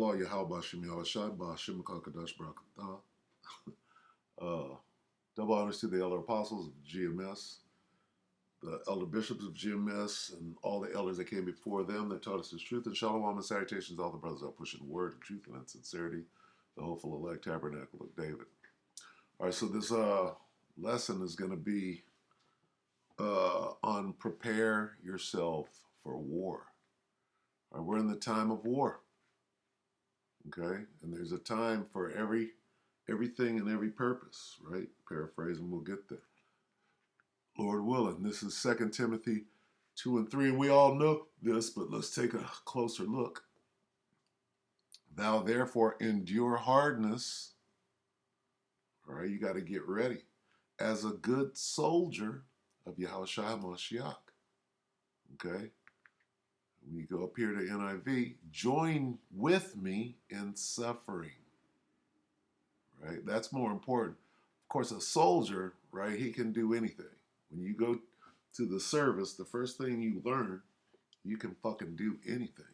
Allah Yahweh Shem Yahushai Ba'Shem Kakadash Barakatah. Double honors to the elder apostles of GMS, the elder bishops of GMS, and all the elders that came before them that taught us the truth. And shalom and salutations to all the brothers that pushing the word and truth and in sincerity, the hopeful elect tabernacle of David. All right, so this lesson is going to be on prepare yourself for war. All right, we're in the time of war. Okay, and there's a time for everything and every purpose, right? Paraphrasing, we'll get there. Lord willing, this is 2 Timothy 2 and 3, and we all know this, but let's take a closer look. Thou therefore endure hardness, all right, you got to get ready, as a good soldier of Yahushua Mashiach, okay? When you go up here to NIV, join with me in suffering. Right? That's more important. Of course, a soldier, right, he can do anything. When you go to the service, the first thing you learn, you can fucking do anything,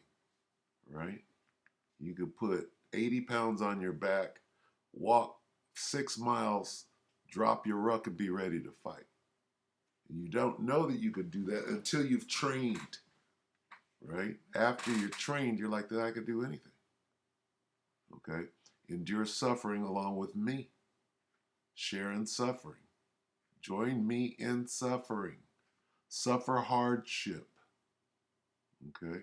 right? You could put 80 pounds on your back, walk 6 miles, drop your ruck, and be ready to fight. And you don't know that you could do that until you've trained, right? After you're trained, you're like, I could do anything, okay? Endure suffering along with me. Share in suffering. Join me in suffering. Suffer hardship. Okay?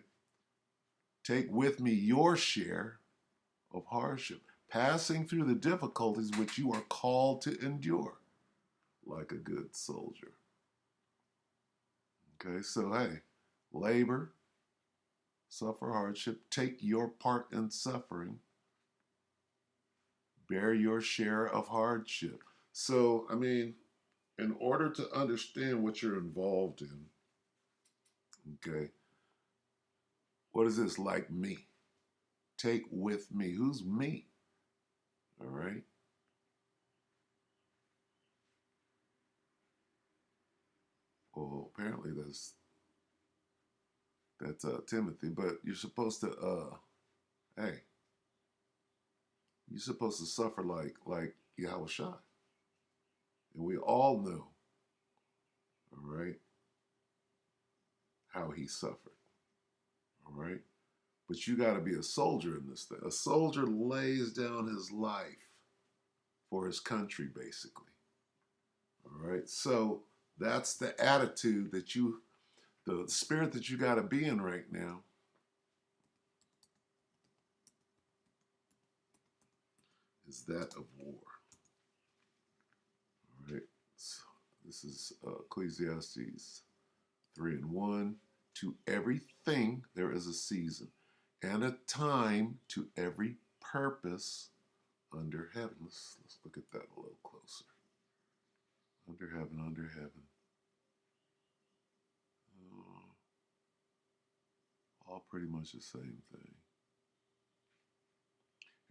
Take with me your share of hardship, passing through the difficulties which you are called to endure, like a good soldier. Okay, so hey, labor, suffer hardship, take your part in suffering, bear your share of hardship. So, I mean, in order to understand what you're involved in, okay, what is this like me? Take with me. Who's me? All right. Well, apparently that's Timothy, but you're supposed to hey, you're supposed to suffer like Yahushua. And we all know, all right, how he suffered. All right. But you got to be a soldier in this thing. A soldier lays down his life for his country, basically. All right. So that's the attitude that the spirit that you got to be in right now is that of war. All right. So this is Ecclesiastes 3 and 1. To everything there is a season and a time to every purpose under heaven. Let's look at that a little closer. Under heaven, under heaven. All pretty much the same thing.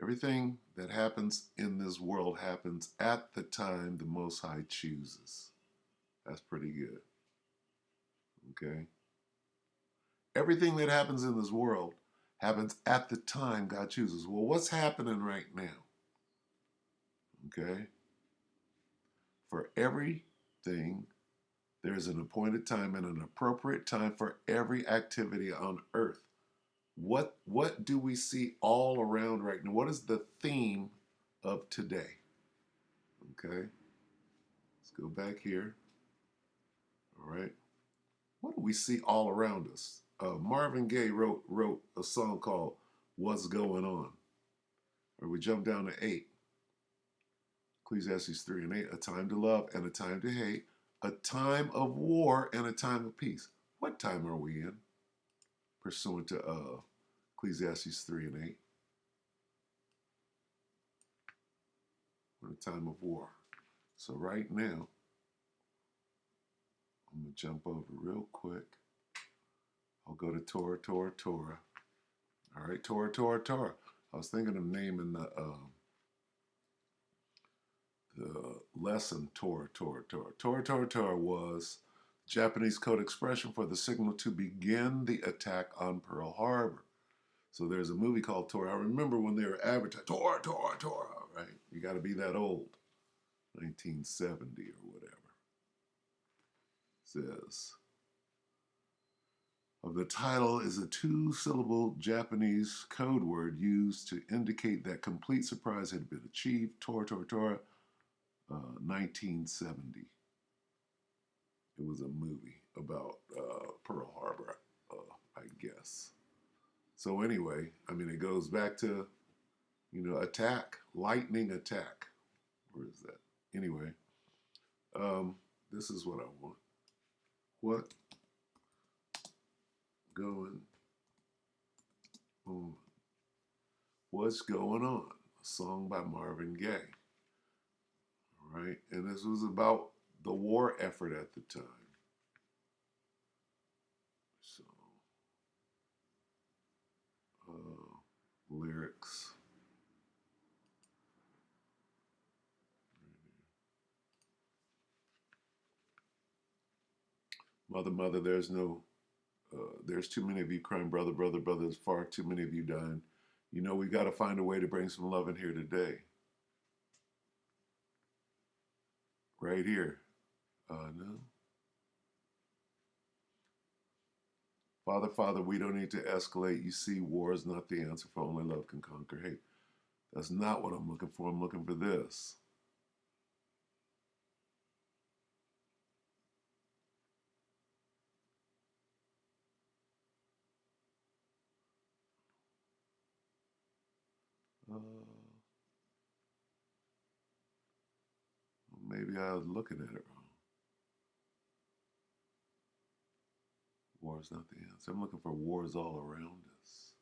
Everything that happens in this world happens at the time the Most High chooses. That's pretty good. Okay? Everything that happens in this world happens at the time God chooses. Well, what's happening right now? Okay? For everything, there's an appointed time and an appropriate time for every activity on earth. What do we see all around right now? What is the theme of today? Okay? Let's go back here. All right. What do we see all around us? Marvin Gaye wrote a song called "What's Going On." Or we jump down to 8. Ecclesiastes 3 and 8. A time to love and a time to hate. A time of war and a time of peace. What time are we in? Pursuant to Ecclesiastes 3 and 8. We're in a time of war. So right now, I'm going to jump over real quick. I'll go to Torah, Torah, Torah. All right, Torah, Torah, Torah. I was thinking of naming the lesson Torah, Torah, Torah. Torah, Torah, Torah was Japanese code expression for the signal to begin the attack on Pearl Harbor. So there's a movie called Torah. I remember when they were advertising Torah, Torah, Torah, right? You got to be that old. 1970 or whatever. Says of the title is a two-syllable Japanese code word used to indicate that complete surprise had been achieved. Torah, Torah, Torah, 1970. It was a movie about Pearl Harbor, I guess. So anyway, I mean, it goes back to, attack, lightning attack. Where is that? Anyway, this is what I want. What going on? What's going on? A song by Marvin Gaye. All right, and this was about the war effort at the time. So, lyrics. Mother, mother, there's too many of you crying, brother, brother, brother. There's far too many of you dying. You know we got to find a way to bring some love in here today. Right here. No. Father, Father, we don't need to escalate. You see, war is not the answer, for only love can conquer hate. That's not what I'm looking for. I'm looking for this. Maybe I was looking at it wrong. War is not the answer. I'm looking for wars all around us.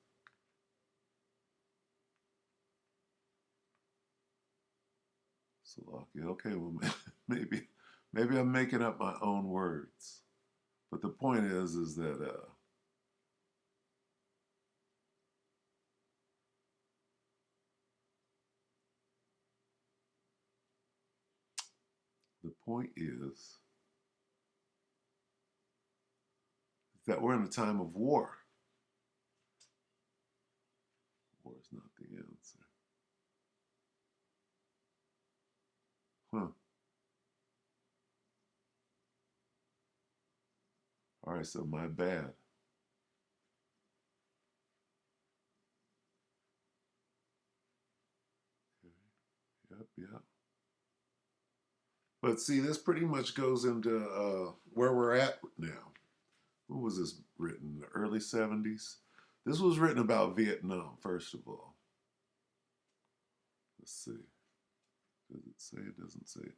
Slovakia. Okay, well, maybe I'm making up my own words. But the point is that the point is that we're in a time of war. War is not the answer. Huh. All right, so my bad. Okay. Yep. But see, this pretty much goes into where we're at now. When was this written? In the early 70s? This was written about Vietnam, first of all. Let's see. Does it say? It doesn't say it.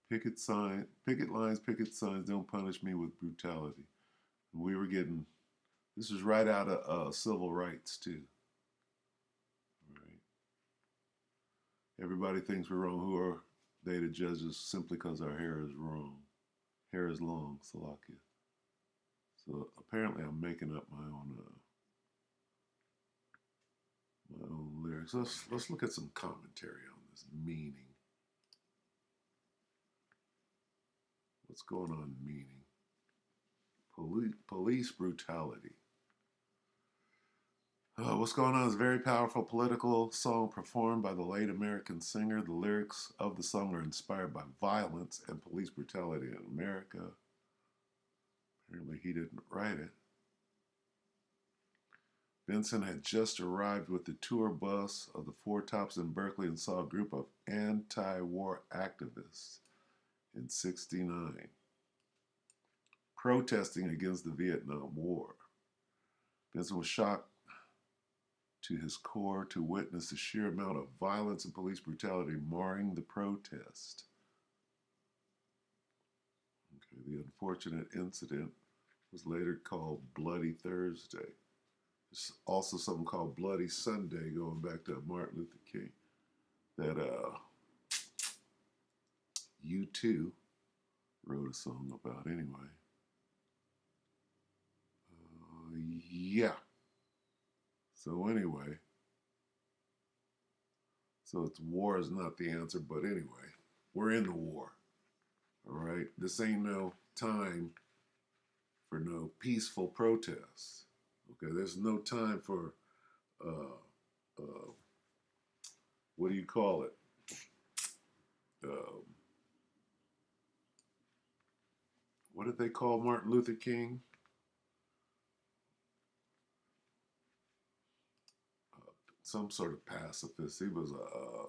Picket lines, picket signs, don't punish me with brutality. And we were getting, this was right out of civil rights too. Right. Everybody thinks we're wrong. Who are they to judge us simply because our hair is wrong? Hair is long, Salakia. So apparently I'm making up my own lyrics. Let's look at some commentary on this meaning. What's going on meaning? Police brutality. What's going on is a very powerful political song performed by the late American singer. The lyrics of the song are inspired by violence and police brutality in America. Apparently he didn't write it. Benson had just arrived with the tour bus of the Four Tops in Berkeley and saw a group of anti-war activists in '69 protesting against the Vietnam War. Benson was shocked to his core to witness the sheer amount of violence and police brutality marring the protest. Okay, the unfortunate incident was later called Bloody Thursday. There's also something called Bloody Sunday, going back to Martin Luther King, that U2 wrote a song about anyway. Yeah. So anyway, so it's war is not the answer, but anyway. we're in the war. All right, this ain't no time for no peaceful protests. Okay, there's no time for uh, uh, what do you call it? Um, what did they call Martin Luther King? Some sort of pacifist. He was a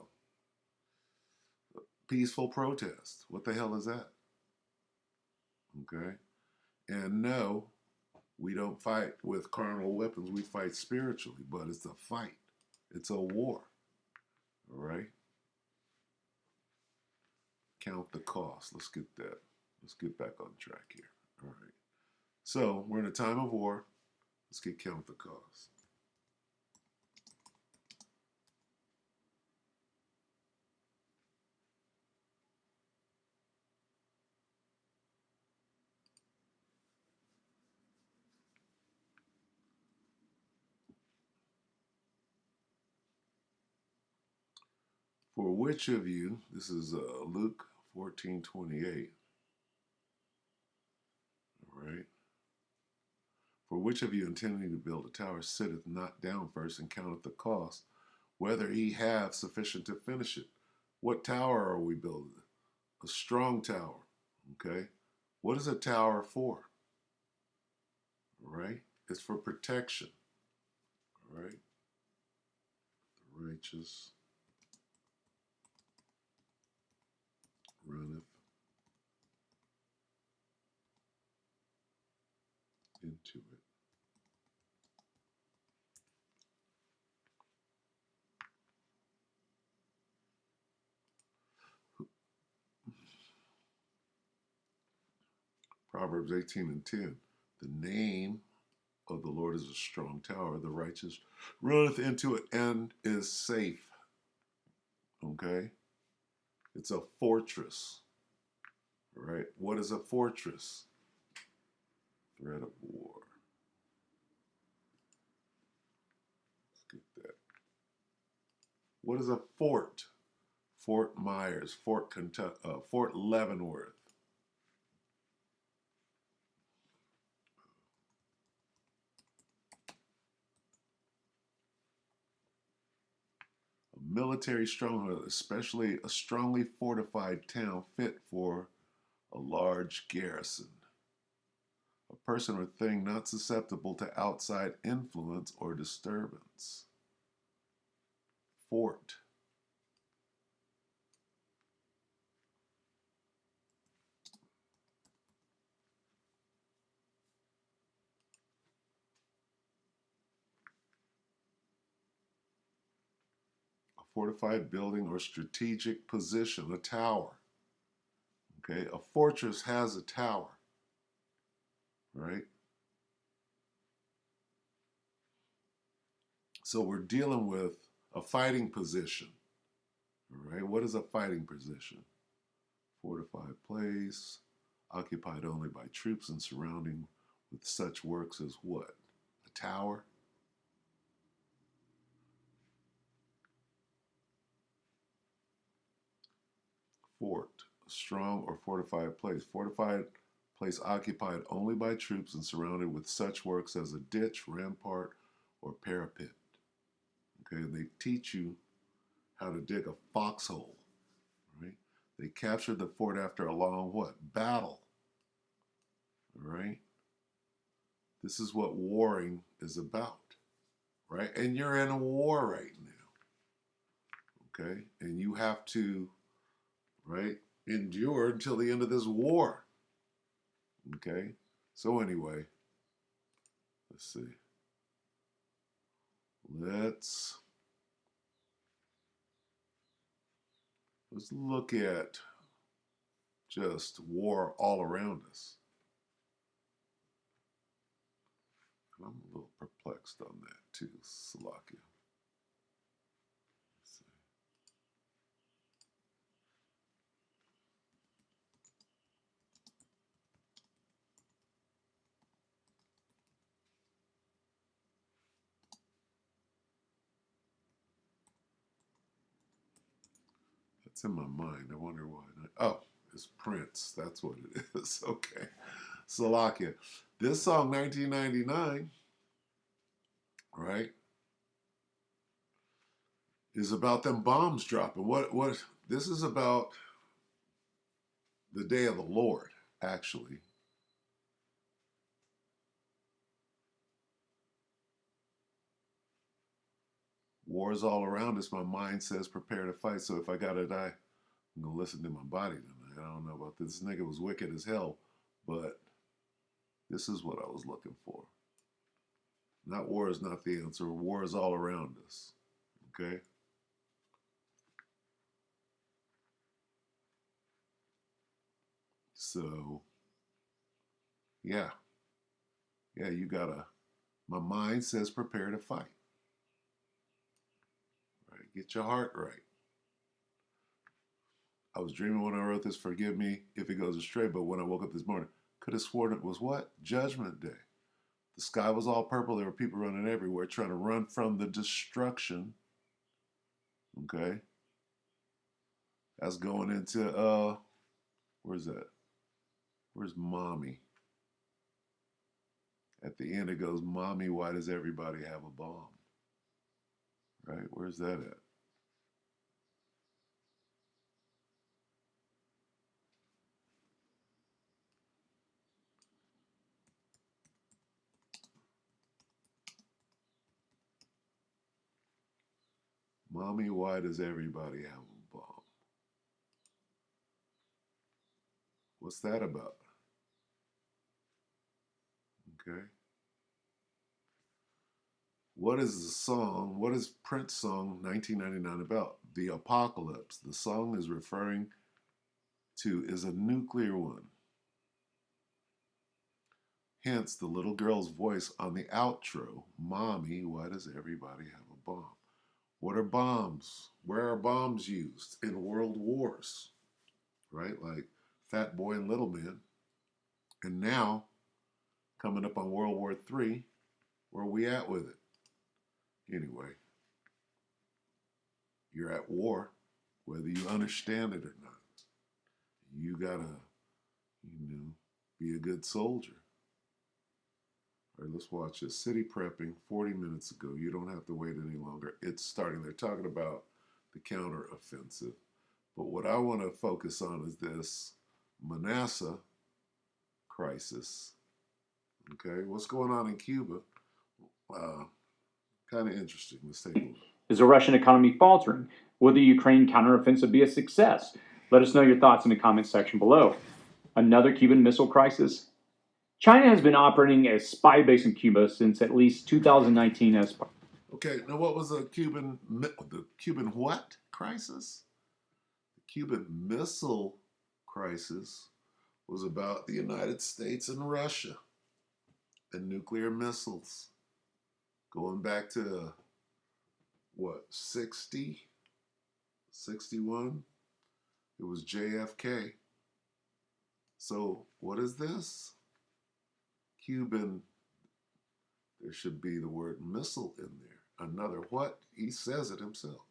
peaceful protest. What the hell is that? Okay, and no, we don't fight with carnal weapons. We fight spiritually, but it's a fight. It's a war. All right. Count the cost. Let's get that. Let's get back on track here. All right. So we're in a time of war. Let's get count the cost. For which of you, this is Luke 14:28. All right. For which of you intending to build a tower sitteth not down first and counteth the cost, whether he have sufficient to finish it? What tower are we building? A strong tower. Okay. What is a tower for? All right. It's for protection. All right. The righteous runneth into it. Proverbs 18:10. The name of the Lord is a strong tower. The righteous runneth into it and is safe. Okay? It's a fortress. Right? What is a fortress? Threat of war. Let's get that. What is a fort? Fort Myers, Fort Kentucky, Fort Leavenworth. A military stronghold, especially a strongly fortified town fit for a large garrison. A person or thing not susceptible to outside influence or disturbance. Fort. A fortified building or strategic position, a tower. Okay, a fortress has a tower, right? So we're dealing with a fighting position, all right? What is a fighting position? Fortified place, occupied only by troops and surrounding with such works as what? A tower? Fort, a strong or fortified place. Fortified place occupied only by troops and surrounded with such works as a ditch, rampart, or parapet. Okay, they teach you how to dig a foxhole, right? They captured the fort after a long what? Battle, right? This is what warring is about, right? And you're in a war right now, okay? And you have to, right, endure until the end of this war, okay? So anyway, let's see. Let's look at just war all around us. And I'm a little perplexed on that too, Salakia. It's in my mind. I wonder why. Oh, it's Prince. That's what it is. Okay. Salakia. This song, 1999, right, is about them bombs dropping. What? This is about the day of the Lord, actually. War is all around us. My mind says prepare to fight. So if I gotta die, I'm gonna listen to my body tonight. I don't know about this. This nigga was wicked as hell, but this is what I was looking for. Not war is not the answer. War is all around us. Okay? So, yeah. Yeah, you gotta, my mind says prepare to fight. Right? Get your heart right. I was dreaming when I wrote this, forgive me if it goes astray, but when I woke up this morning, could have sworn it was what? Judgment Day. The sky was all purple. There were people running everywhere trying to run from the destruction. Okay? That's going into, where's that? Where's mommy? At the end, it goes, mommy, why does everybody have a bomb? Right? Where's that at? Mommy, why does everybody have a bomb? What's that about? Okay. What is the song? What is Prince song 1999 about? The apocalypse. The song is referring to is a nuclear one. Hence the little girl's voice on the outro. Mommy, why does everybody have a bomb? What are bombs? Where are bombs used? In world wars, right? Like Fat Boy and Little Man. And now, coming up on World War III, where are we at with it? Anyway, you're at war, whether you understand it or not. You gotta, be a good soldier. All right, let's watch this. City prepping 40 minutes ago. You don't have to wait any longer. It's starting. They're talking about the counteroffensive. But what I want to focus on is this Manasseh crisis. Okay, what's going on in Cuba? Kind of interesting. Let's take a look. Is the Russian economy faltering? Will the Ukraine counteroffensive be a success? Let us know your thoughts in the comments section below. Another Cuban Missile Crisis? China has been operating a spy base in Cuba since at least 2019 as part. Okay, now what was the Cuban what crisis? The Cuban Missile Crisis was about the United States and Russia and nuclear missiles. Going back to what, 60, 61? It was JFK. So what is this? Cuban, there should be the word missile in there. Another what? He says it himself.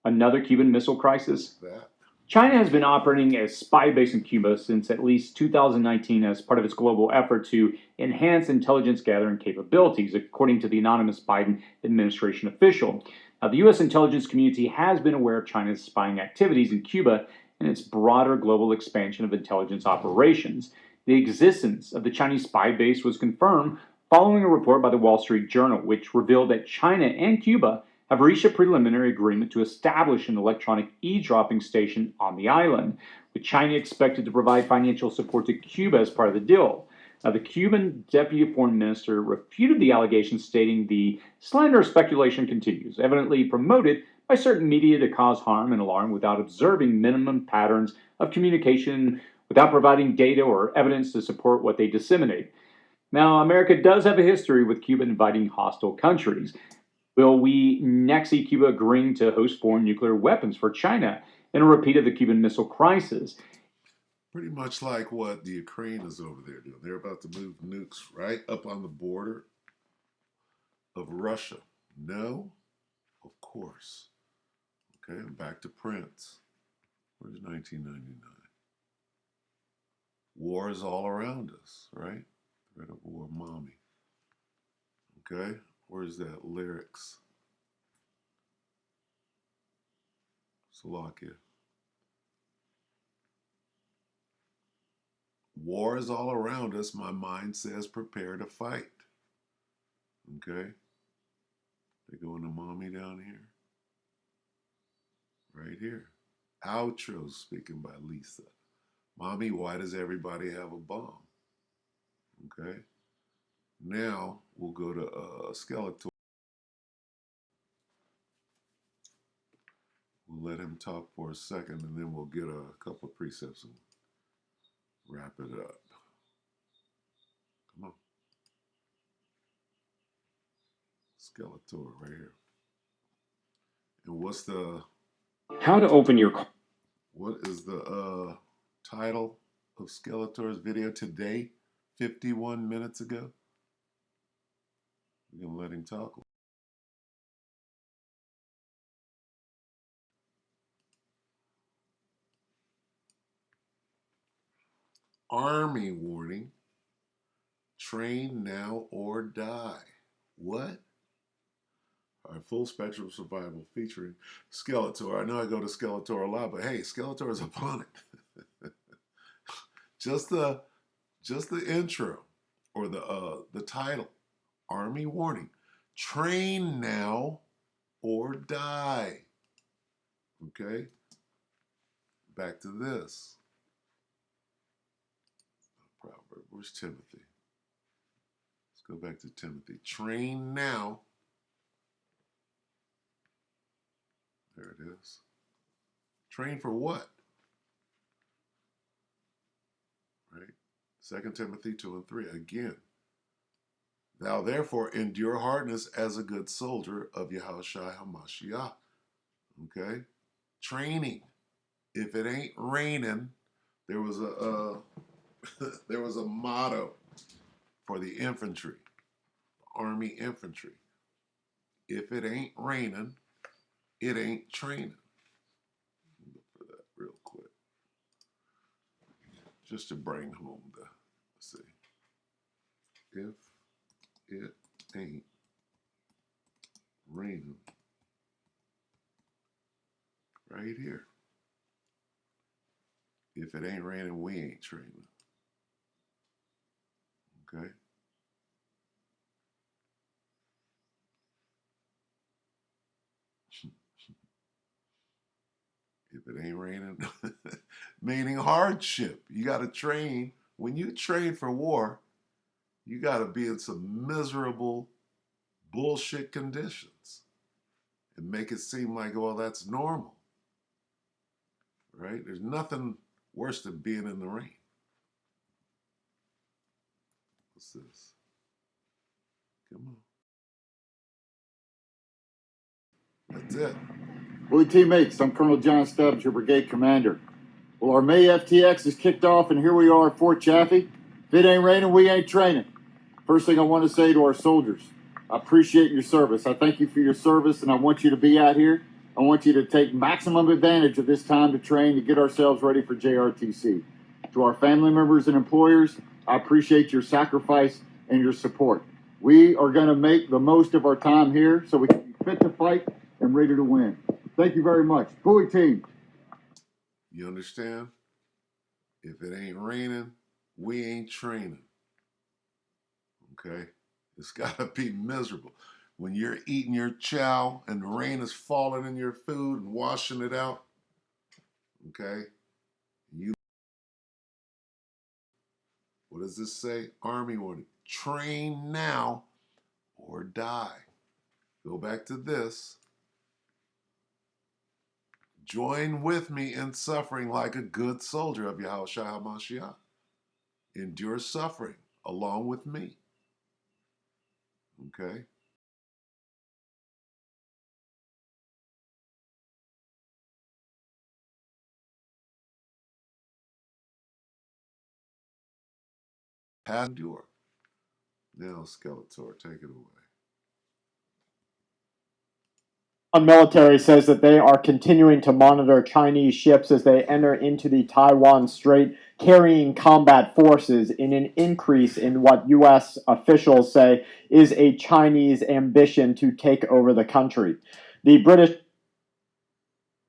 Another Cuban Missile Crisis? That. China has been operating a spy base in Cuba since at least 2019 as part of its global effort to enhance intelligence gathering capabilities, according to the anonymous Biden administration official. Now, the U.S. intelligence community has been aware of China's spying activities in Cuba and its broader global expansion of intelligence operations. The existence of the Chinese spy base was confirmed following a report by the Wall Street Journal, which revealed that China and Cuba have reached a preliminary agreement to establish an electronic eavesdropping station on the island, with China expected to provide financial support to Cuba as part of the deal. Now, the Cuban deputy foreign minister refuted the allegations, stating the slander speculation continues, evidently promoted by certain media to cause harm and alarm without observing minimum patterns of communication, without providing data or evidence to support what they disseminate. Now, America does have a history with Cuba inviting hostile countries. Will we next see Cuba agreeing to host foreign nuclear weapons for China in a repeat of the Cuban Missile Crisis? Pretty much like what the Ukraine is over there doing. They're about to move nukes right up on the border of Russia. No? Of course. Okay, back to Prince. Where's 1999? War is all around us, right? Threat of war, mommy. Okay, where's that lyrics? Slovakia. War is all around us. My mind says prepare to fight. Okay, they go into mommy down here. Right here. Outro speaking by Lisa. Mommy, why does everybody have a bomb? Okay. Now we'll go to Skeletor. We'll let him talk for a second and then we'll get a couple of precepts and wrap it up. Come on. Skeletor right here. And what's the... How to open your... What is the title of Skeletor's video today, 51 minutes ago? We're going to let him talk. Army warning. Train now or die. What? All right, full spectrum survival featuring Skeletor. I know I go to Skeletor a lot, but hey, Skeletor is upon it. just the intro or the title. Army warning. Train now or die. Okay? Back to this. Proverb. Where's Timothy? Let's go back to Timothy. Train now. There it is. Train for what? Right? 2 Timothy 2 and 3. Again. Thou therefore endure hardness as a good soldier of Yahushua HaMashiach. Okay? Training. If it ain't raining, there was a there was a motto for the infantry, Army infantry. If it ain't raining, it ain't training. Look for that real quick. Just to bring home the, let's see. If it ain't raining, right here. If it ain't raining, we ain't training. Okay? If it ain't raining, meaning hardship. You got to train. When you train for war, you got to be in some miserable bullshit conditions and make it seem like, well, that's normal. Right? There's nothing worse than being in the rain. What's this? Come on. That's it. Bully teammates, I'm Colonel John Stubbs, your brigade commander. Well, our May FTX is kicked off, and here we are at Fort Chaffee. If it ain't raining, we ain't training. First thing I want to say to our soldiers, I appreciate your service. I thank you for your service, and I want you to be out here. I want you to take maximum advantage of this time to train to get ourselves ready for JRTC. To our family members and employers, I appreciate your sacrifice and your support. We are going to make the most of our time here so we can be fit to fight and ready to win. Thank you very much. Bully team. You understand? If it ain't raining, we ain't training. Okay? It's got to be miserable. When you're eating your chow and the rain is falling in your food and washing it out, okay? What does this say? Army warning. Train now or die. Go back to this. Join with me in suffering like a good soldier of Yahushua HaMashiach. Endure suffering along with me. Okay? Endure. Now, Skeletor, take it away. Military says that they are continuing to monitor Chinese ships as they enter into the Taiwan Strait, carrying combat forces in an increase in what U.S. officials say is a Chinese ambition to take over the country. The British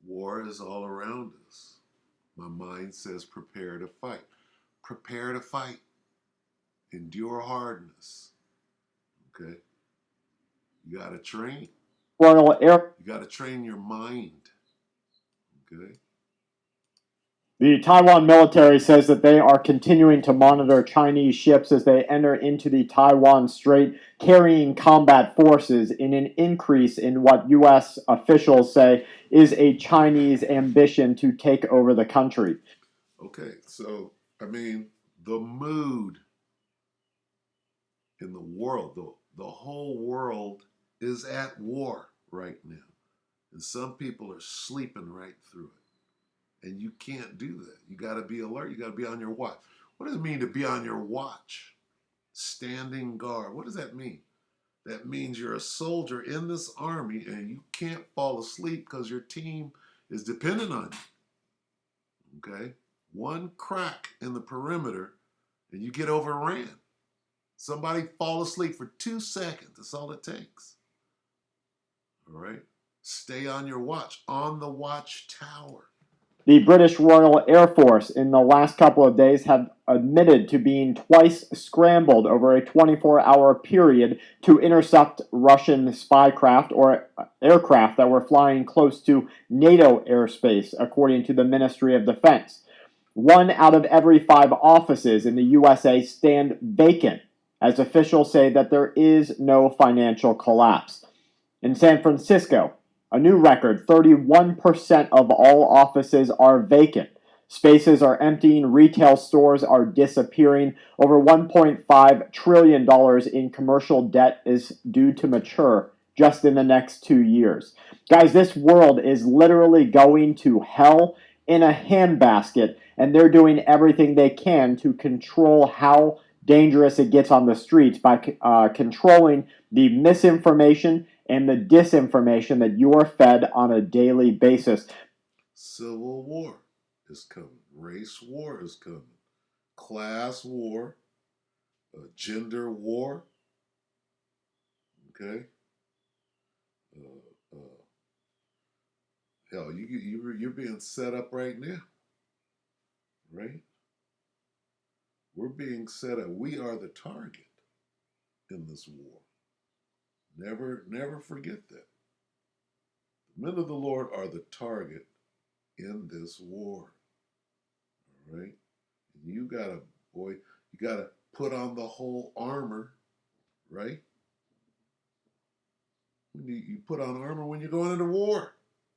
War is all around us. My mind says prepare to fight. Prepare to fight. Endure hardness. Okay? You got to train. Royal Air You got to train your mind. Okay? The Taiwan military says that they are continuing to monitor Chinese ships as they enter into the Taiwan Strait, carrying combat forces in an increase in what U.S. officials say is a Chinese ambition to take over the country. Okay, so, I mean, the mood in the world, the whole world is at war right now. And some people are sleeping right through it. And you can't do that. You got to be alert. You got to be on your watch. What does it mean to be on your watch? Standing guard. What does that mean? That means you're a soldier in this army and you can't fall asleep because your team is dependent on you. Okay? One crack in the perimeter and you get overran. Somebody fall asleep for 2 seconds. That's all it takes. All right? Stay on your watch. On the watchtower. The British Royal Air Force in the last couple of days have admitted to being twice scrambled over a 24-hour period to intercept Russian spycraft or aircraft that were flying close to NATO airspace, according to the Ministry of Defense. 1 out of every 5 offices in the USA stand vacant, as officials say that there is no financial collapse. In San Francisco, a new record, 31% of all offices are vacant. Spaces are emptying, retail stores are disappearing. Over $1.5 trillion in commercial debt is due to mature just in the next 2 years. Guys, this world is literally going to hell in a handbasket, and they're doing everything they can to control how dangerous it gets on the streets by controlling the misinformation and the disinformation that you are fed on a daily basis. Civil war is coming. Race war is coming. Class war. Gender war. Okay? Hell, you're being set up right now. Right? We're being set up. We are the target in this war. Never forget that. The men of the Lord are the target in this war. All right? And you gotta put on the whole armor, right? You put on armor when you're going into war.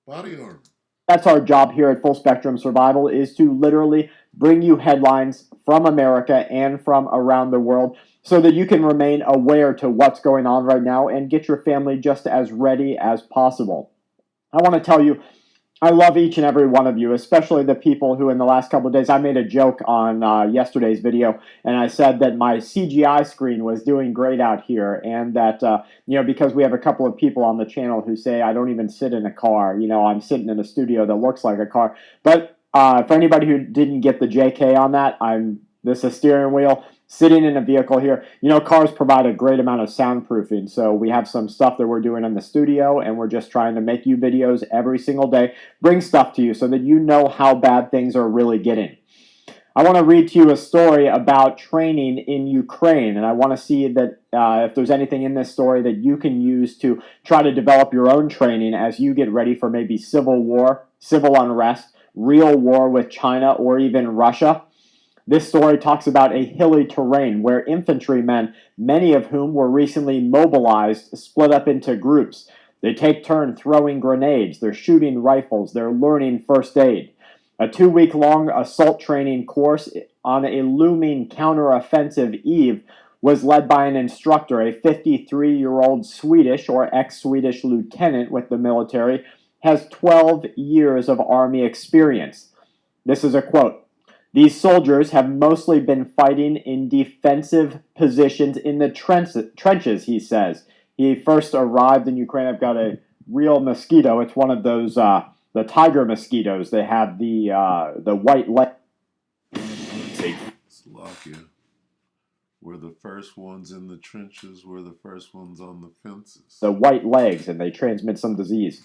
Body armor. That's our job here at Full Spectrum Survival, is to literally bring you headlines from America and from around the world so that you can remain aware to what's going on right now and get your family just as ready as possible. I want to tell you, I love each and every one of you, especially the people who in the last couple of days, I made a joke on yesterday's video, and I said that my CGI screen was doing great out here, and that, because we have a couple of people on the channel who say I don't even sit in a car, I'm sitting in a studio that looks like a car. But for anybody who didn't get the JK on that, this is a steering wheel, sitting in a vehicle here. Cars provide a great amount of soundproofing, so we have some stuff that we're doing in the studio, and we're just trying to make you videos every single day, bring stuff to you so that you know how bad things are really getting. I want to read to you a story about training in Ukraine, and I want to see that if there's anything in this story that you can use to try to develop your own training as you get ready for maybe civil war, civil unrest, real war with China or even Russia. This story talks about a hilly terrain where infantrymen, many of whom were recently mobilized, split up into groups. They take turn throwing grenades, they're shooting rifles, they're learning first aid. A 2-week-long assault training course on a looming counteroffensive eve was led by an instructor, a 53-year-old Swedish or ex-Swedish lieutenant with the military, has 12 years of Army experience. This is a quote. These soldiers have mostly been fighting in defensive positions in the trenches, he says. He first arrived in Ukraine. I've got a real mosquito. It's one of those the tiger mosquitoes. They have the white leg. Slovakia. We're the first ones in the trenches. We're the first ones on the fences. The white legs, and they transmit some disease.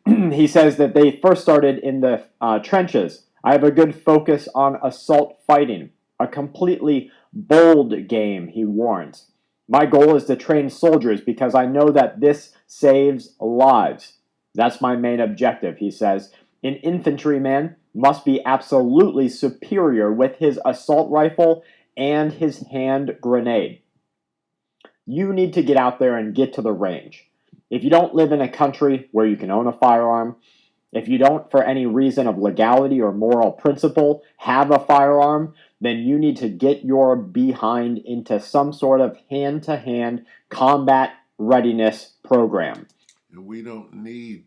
He says that they first started in the trenches. I have a good focus on assault fighting, a completely bold game, he warns. My goal is to train soldiers because I know that this saves lives. That's my main objective, he says. An infantryman must be absolutely superior with his assault rifle and his hand grenade. You need to get out there and get to the range. If you don't live in a country where you can own a firearm, if you don't, for any reason of legality or moral principle, have a firearm, then you need to get your behind into some sort of hand-to-hand combat readiness program. And we don't need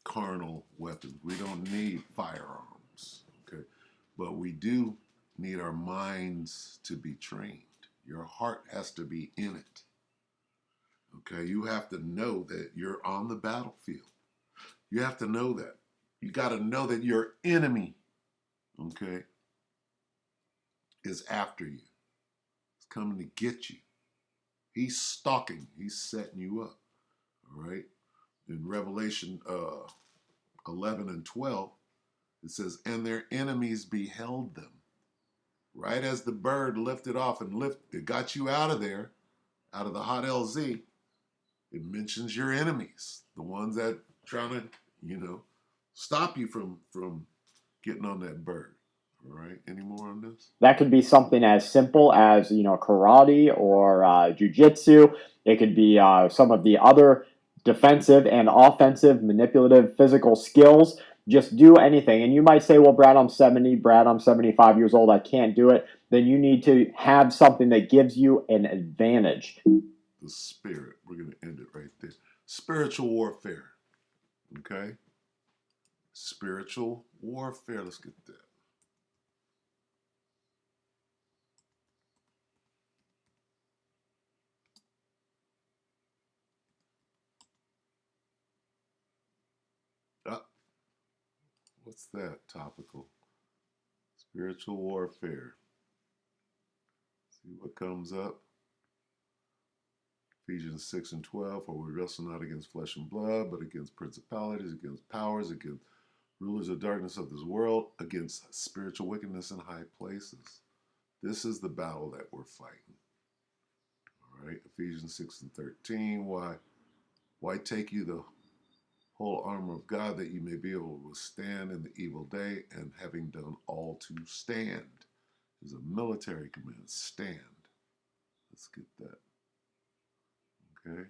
carnal weapons. We don't need firearms. Okay. But we do need our minds to be trained. Your heart has to be in it. Okay. You have to know that you're on the battlefield. You have to know that. You got to know that your enemy, okay, is after you. He's coming to get you. He's stalking. He's setting you up. All right. In Revelation 11 and 12, it says, and their enemies beheld them. Right as the bird lifted off and it got you out of there, out of the hot LZ, it mentions your enemies, the ones that trying to, stop you from getting on that bird. All right. Any more on this? That could be something as simple as, karate or jujitsu. It could be some of the other defensive and offensive, manipulative, physical skills. Just do anything. And you might say, well, Brad, I'm 70. Brad, I'm 75 years old. I can't do it. Then you need to have something that gives you an advantage. The spirit. We're going to end it right there. Spiritual warfare. Okay? Spiritual warfare. Let's get that. What's that? Topical. Spiritual warfare. See what comes up. Ephesians 6 and 12. For we wrestle not against flesh and blood, but against principalities, against powers, against rulers of darkness of this world, against spiritual wickedness in high places. This is the battle that we're fighting. All right. Ephesians 6 and 13. Why take you the whole armor of God, that you may be able to withstand in the evil day, and having done all to stand. Is a military command. Stand. Let's get that. Okay.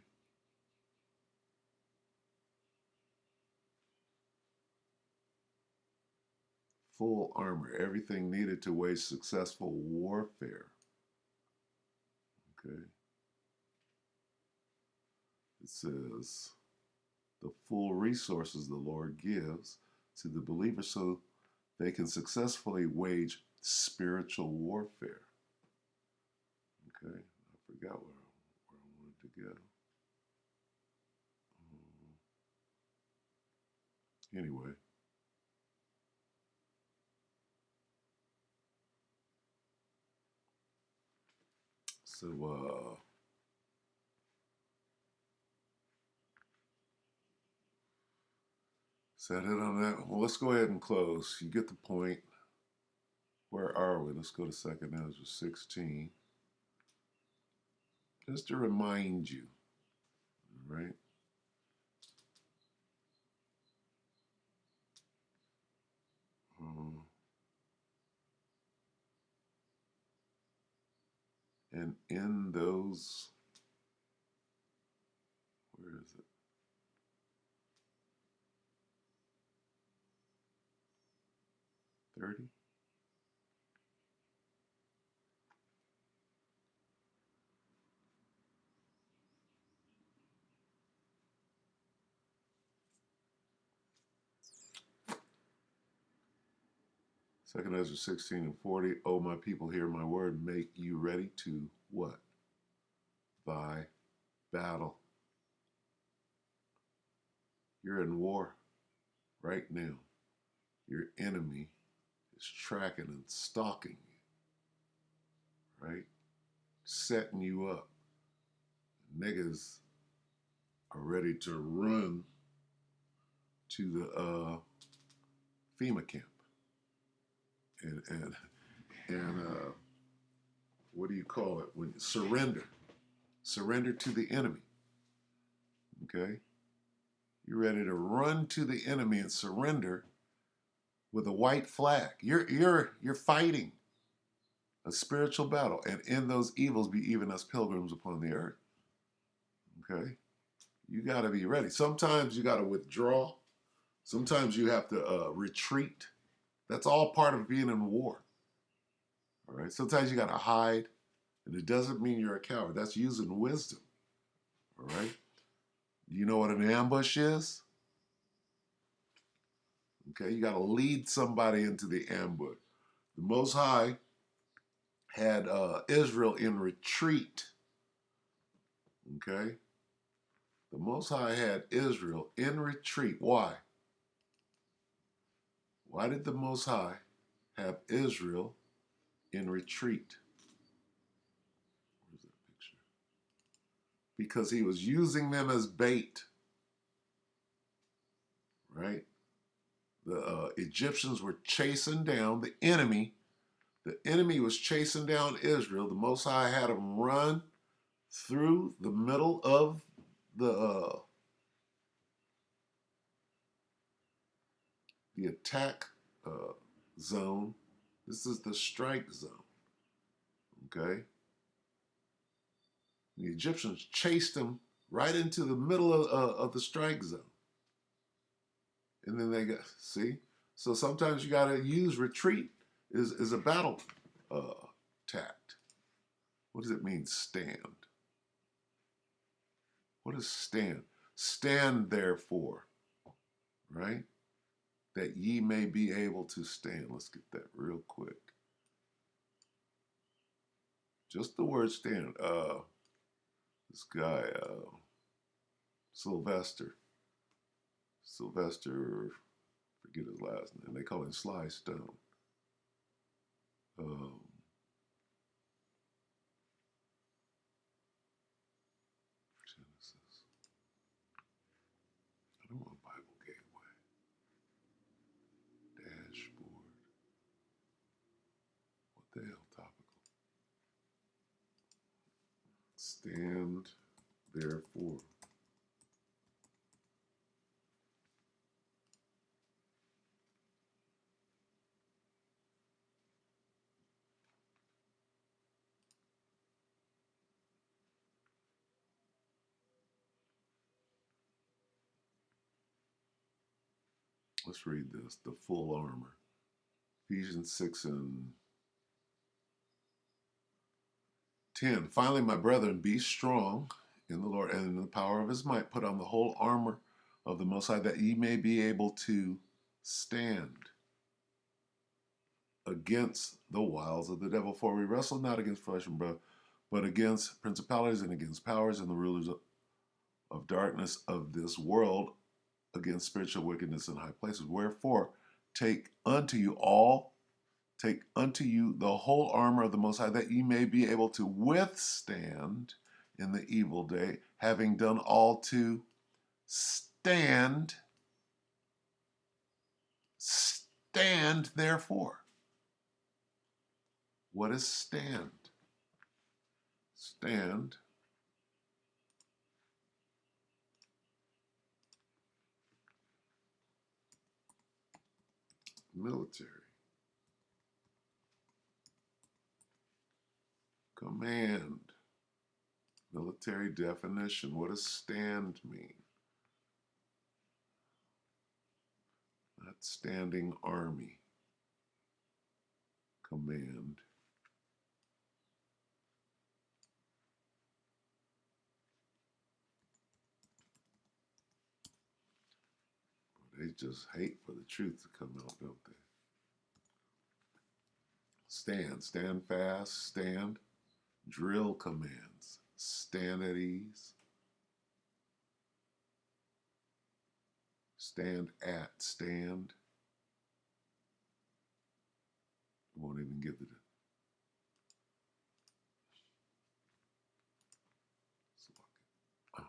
Full armor. Everything needed to wage successful warfare. Okay. It says the full resources the Lord gives to the believer so they can successfully wage spiritual warfare. Okay, I forgot where I wanted to go. Anyway. So, is that it on that? Well, let's go ahead and close. You get the point. Where are we? Let's go to 2nd Ezra 16. Just to remind you, all right? And in those, where is it? 30? Second Ezra 16 and 40. Oh, my people, hear my word. Make you ready to what? By battle. You're in war right now. Your enemy is tracking and stalking you, right? Setting you up. Niggas are ready to run to the FEMA camp. And what do you call it? When surrender to the enemy. Okay, you're ready to run to the enemy and surrender with a white flag. You're fighting a spiritual battle, and in those evils be even as pilgrims upon the earth. Okay, you got to be ready. Sometimes you got to withdraw. Sometimes you have to retreat. That's all part of being in war. All right. Sometimes you got to hide, and it doesn't mean you're a coward. That's using wisdom. All right. You know what an ambush is? Okay. You got to lead somebody into the ambush. The Most High had Israel in retreat. Okay. The Most High had Israel in retreat. Why? Why did the Most High have Israel in retreat? Where's that picture? Because he was using them as bait, right? The Egyptians were chasing down the enemy. The enemy was chasing down Israel. The Most High had them run through the middle of the attack zone. This is the strike zone. Okay, the Egyptians chased them right into the middle of the strike zone, and then they got So sometimes you got to use retreat is a battle tact. What does it mean, stand? What is stand? Stand therefore, right? That ye may be able to stand. Let's get that real quick. Just the word stand. This guy, Sylvester, forget his last name. They call him Sly Stone. Genesis. I don't want Bible Gateway. Dashboard. What the hell, topical? Stand therefore. Let's read this. The full armor. Ephesians 6 and 10. Finally, my brethren, be strong in the Lord and in the power of his might. Put on the whole armor of the Most High, that ye may be able to stand against the wiles of the devil. For we wrestle not against flesh and blood, but against principalities and against powers and the rulers of darkness of this world, against spiritual wickedness in high places. Wherefore, take unto you the whole armor of the Most High, that ye may be able to withstand in the evil day, having done all to stand. Stand therefore. What is stand? Stand. Military. Command. Military definition. What does stand mean? Not standing army. Command. They just hate for the truth to come out, don't they? Stand. Stand fast. Stand. Drill commands. Stand at ease. Stand at, stand. Won't even give the. Oh.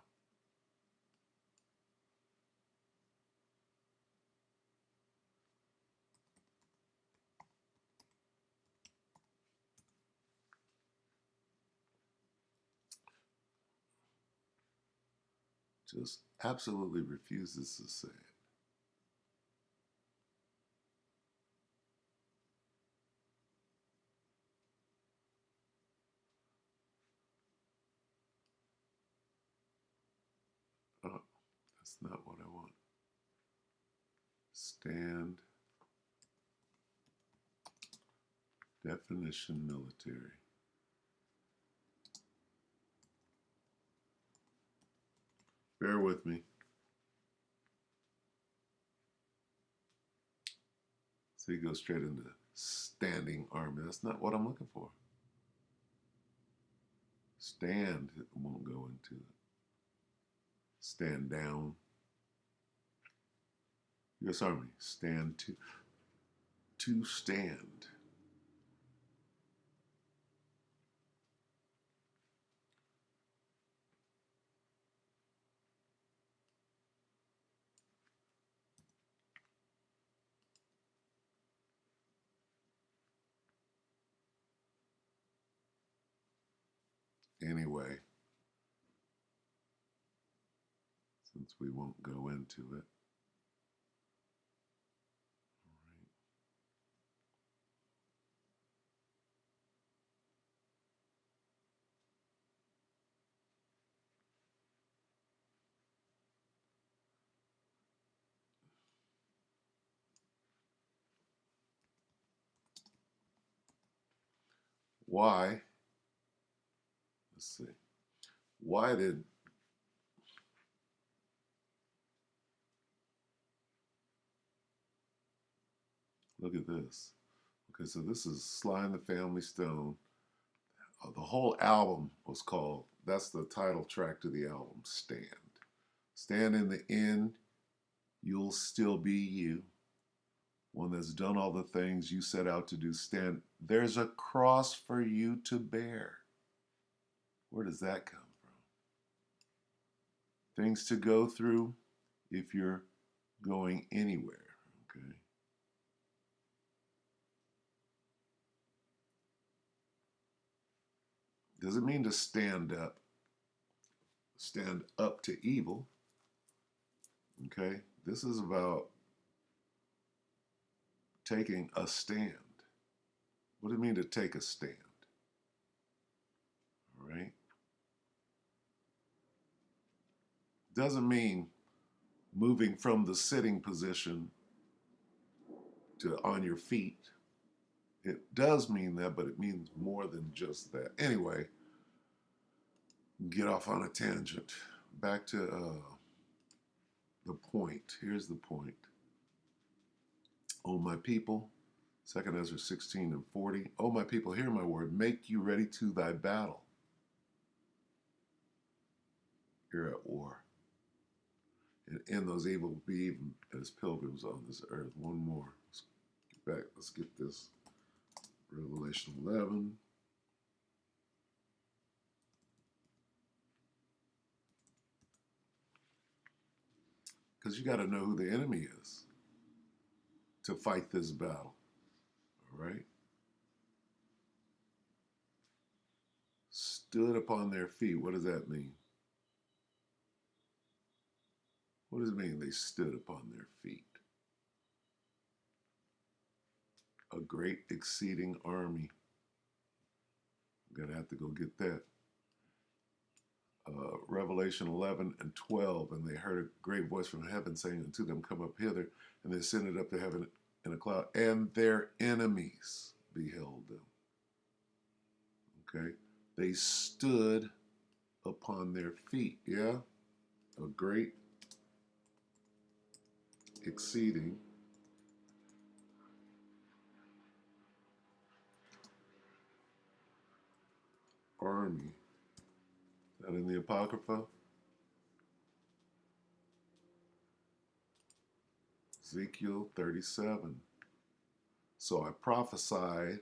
Just absolutely refuses to say it. Oh, that's not what I want. Stand. Definition military. Bear with me. So you go straight into standing army. That's not what I'm looking for. Stand, it won't go into it. Stand down. U.S. Army, stand to stand. Anyway, since we won't go into it. Why? Let's see. Why did look at this? Okay, so this is Sly and the Family Stone. The whole album was called. That's the title track to the album. Stand. Stand in the end. You'll still be you. One that's done all the things you set out to do. Stand. There's a cross for you to bear. Where does that come from? Things to go through if you're going anywhere. Okay. Doesn't mean to stand up to evil. Okay. This is about taking a stand. What do you mean to take a stand? All right. Doesn't mean moving from the sitting position to on your feet. It does mean that, but it means more than just that. Anyway, get off on a tangent. Back to the point. Here's the point. O my people, 2 Ezra 16 and 40. O my people, hear my word. Make you ready to thy battle. You're at war. And in those evil will be even as pilgrims on this earth. One more. Let's get back. Let's get this. Revelation 11. Because you got to know who the enemy is to fight this battle. All right? Stood upon their feet. What does that mean? What does it mean they stood upon their feet? A great exceeding army. I'm going to have to go get that. Revelation 11 and 12. And they heard a great voice from heaven saying unto them, come up hither. And they ascended up to heaven in a cloud. And their enemies beheld them. Okay? They stood upon their feet. Yeah? A great exceeding army. Is that in the Apocrypha? Ezekiel 37. So I prophesied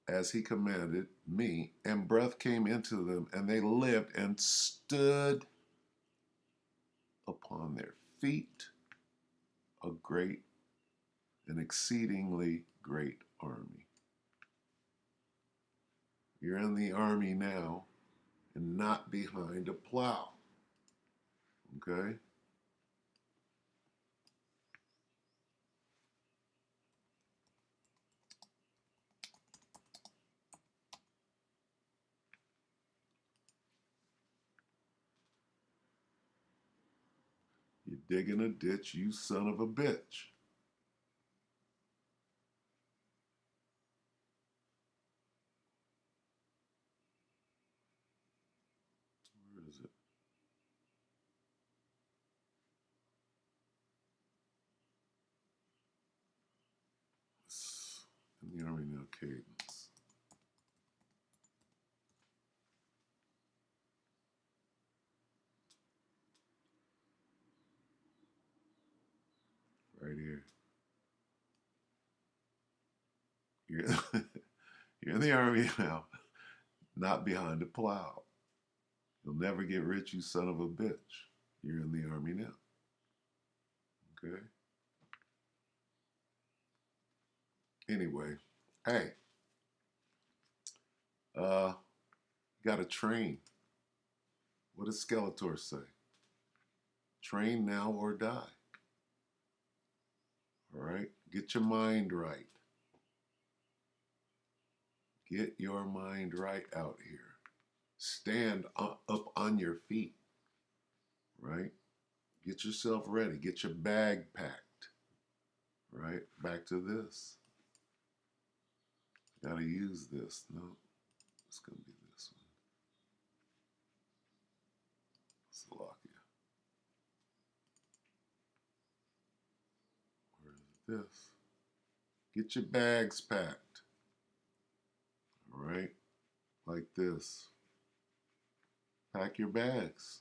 as he commanded me, and breath came into them, and they lived and stood upon their feet, a great and exceedingly great army. You're in the army now and not behind a plow. Okay? You're digging a ditch, you son of a bitch. Where is it? It's in the army now, cadence. Right here. You're, you're in the army now, not behind a plow. You'll never get rich, you son of a bitch. You're in the army now. Okay? Anyway, hey, gotta train. What does Skeletor say? Train now or die. All right? Get your mind right. Get your mind right out here. Stand up on your feet. Right? Get yourself ready. Get your bag packed. Right? Back to this. Gotta use this. No, it's gonna be this one. Slovakia. Where is this? Get your bags packed. All right? Like this. Pack your bags.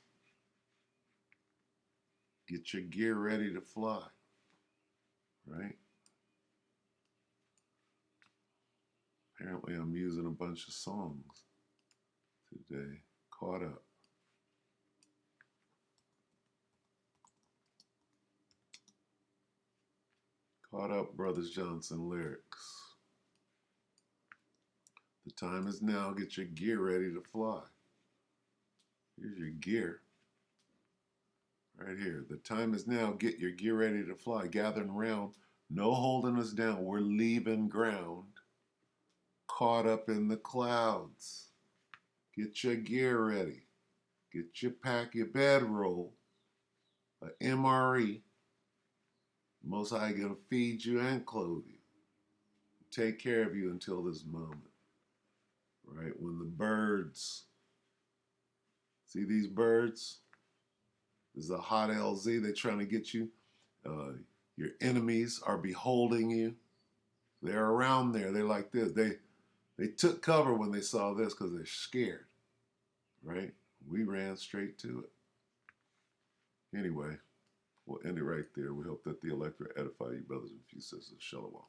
Get your gear ready to fly. Right? Apparently, I'm using a bunch of songs today. Caught up. Caught up, Brothers Johnson lyrics. The time is now. Get your gear ready to fly. Here's your gear. Right here. The time is now. Get your gear ready to fly. Gathering around. No holding us down. We're leaving ground. Caught up in the clouds. Get your gear ready. Get your pack, your bedroll, a MRE. Most High gonna feed you and clothe you. Take care of you until this moment. Right? When the birds, see these birds? This is a hot LZ. They're trying to get you. Your enemies are beholding you. They're around there. They're like this. They took cover when they saw this because they're scared. Right? We ran straight to it. Anyway, we'll end it right there. We hope that the electorate edify you, brothers and sisters. Shalom.